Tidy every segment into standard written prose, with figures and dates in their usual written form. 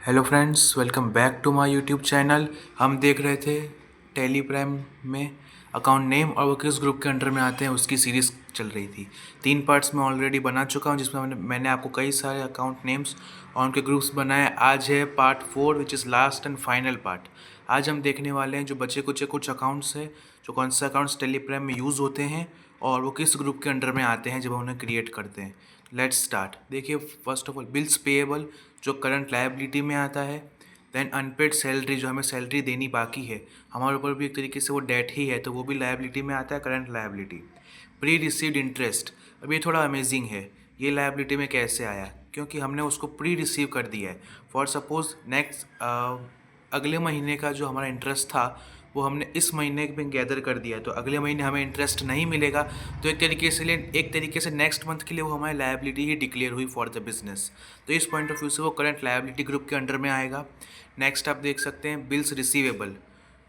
Hello friends, welcome back to my YouTube channel. हम देख रहे थे टेली प्राइम में अकाउंट नेम और वो किस ग्रुप के अंडर में आते हैं उसकी सीरीज़ चल रही थी। 3 पार्ट्स में ऑलरेडी बना चुका हूँ जिसमें मैंने आपको कई सारे अकाउंट नेम्स और उनके ग्रुप्स बनाए। आज है part 4 which is last and final part. आज हम देखने वाले हैं जो बचे कुछ अकाउंट्स हैं, जो कौन से अकाउंट्स टेली प्राइम में यूज़ होते हैं और वो किस ग्रुप के अंडर में आते हैं जब हम उन्हें क्रिएट करते हैं। Let's start. देखिए, first of all bills payable जो करंट लायबिलिटी में आता है। देन अनपेड सैलरी जो हमें सैलरी देनी बाकी है, हमारे ऊपर भी एक तरीके से वो डेट ही है, तो वो भी लायबिलिटी में आता है, current liability. Pre received interest, अब ये थोड़ा अमेजिंग है, ये लायबिलिटी में कैसे आया, क्योंकि हमने उसको प्री रिसीव कर दिया है। फॉर सपोज नेक्स्ट अगले महीने का जो हमारा इंटरेस्ट था वो हमने इस महीने में गैदर कर दिया, तो अगले महीने हमें इंटरेस्ट नहीं मिलेगा, तो एक तरीके से नेक्स्ट मंथ के लिए वो हमारी लायबिलिटी ही डिक्लेयर हुई फॉर द बिजनेस। तो इस पॉइंट ऑफ व्यू से वो करंट लायबिलिटी ग्रुप के अंडर में आएगा। नेक्स्ट आप देख सकते हैं बिल्स रिसीवेबल,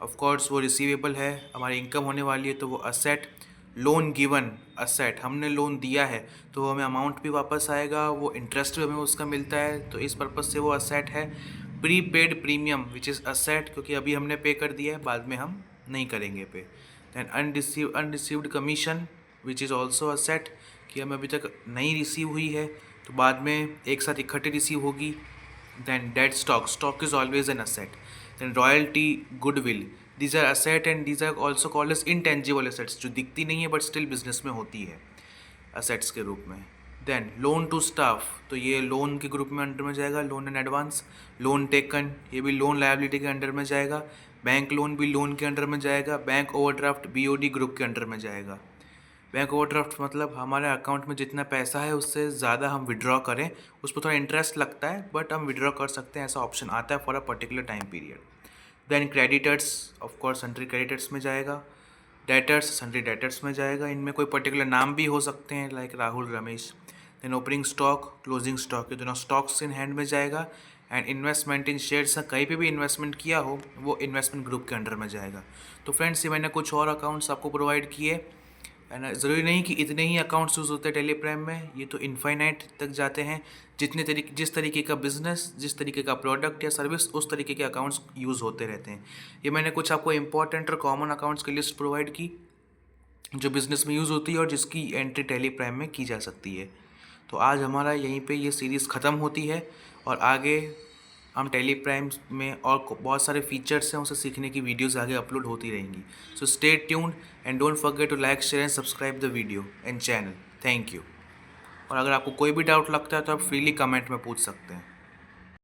ऑफ कोर्स वो रिसीवेबल है, हमारी इनकम होने वाली है, तो वो असेट। लोन गिवन, असेट, हमने लोन दिया है तो हमें अमाउंट भी वापस आएगा, वो इंटरेस्ट भी हमें उसका मिलता है, तो इस पर्पज़ से वो असेट है। Prepaid premium which is asset, क्योंकि अभी हमने पे कर दिया है, बाद में हम नहीं करेंगे pay. Then unreceived commission which is also asset, कि हमें अभी तक नहीं रिसीव हुई है तो बाद में एक साथ इकट्ठे रिसीव होगी। Then dead stock, stock is always an asset. Then royalty, goodwill, these are asset and these are also called as intangible assets, जो दिखती नहीं है बट स्टिल बिजनेस में होती है असेट्स के रूप में। देन लोन टू स्टाफ, तो ये लोन के ग्रुप में अंडर में जाएगा, loan and advance. Loan taken, ये भी लोन लायबिलिटी के अंडर में जाएगा। बैंक लोन भी लोन के अंडर में जाएगा। बैंक ओवरड्राफ्ट बीओडी ग्रुप के अंडर में जाएगा। बैंक ओवरड्राफ्ट मतलब हमारे अकाउंट में जितना पैसा है उससे ज़्यादा हम विड्रॉ करें, उस पर थोड़ा इंटरेस्ट लगता है बट हम विड्रॉ कर सकते हैं, ऐसा ऑप्शन आता है for a particular time period. Then creditors, of course sundry creditors में जाएगा। डेटर्स, सन्ड्री डेटर्स में जाएगा, इनमें कोई पर्टिकुलर नाम भी हो सकते हैं like Rahul, Ramesh. Then opening stock, closing stock, ये दोनों स्टॉक्स इन हैंड में जाएगा। एंड इन्वेस्टमेंट इन शेयर्स, कहीं पे भी इन्वेस्टमेंट किया हो वो इन्वेस्टमेंट ग्रुप के अंडर में जाएगा। तो फ्रेंड्स, ये मैंने कुछ और अकाउंट्स आपको प्रोवाइड किए, एंड ज़रूरी नहीं कि इतने ही अकाउंट्स यूज़ होते हैं टेली प्राइम में, ये तो इनफाइनाइट तक जाते हैं। जिस तरीके का बिजनेस, जिस तरीके का प्रोडक्ट या सर्विस, उस तरीके के अकाउंट्स यूज़ होते रहते हैं। ये मैंने कुछ आपको इंपॉर्टेंट और कॉमन अकाउंट्स की लिस्ट प्रोवाइड की जो बिज़नेस में यूज़ होती है और जिसकी एंट्री टेली प्राइम में की जा सकती है। तो आज हमारा यहीं पे ये सीरीज़ ख़त्म होती है और आगे हम टेली प्राइम में और बहुत सारे फीचर्स हैं, उसे सीखने की वीडियोस आगे अपलोड होती रहेंगी। So stay tuned and don't forget to like, share and subscribe the video and channel. Thank you. और अगर आपको कोई भी डाउट लगता है तो आप फ्रीली कमेंट में पूछ सकते हैं।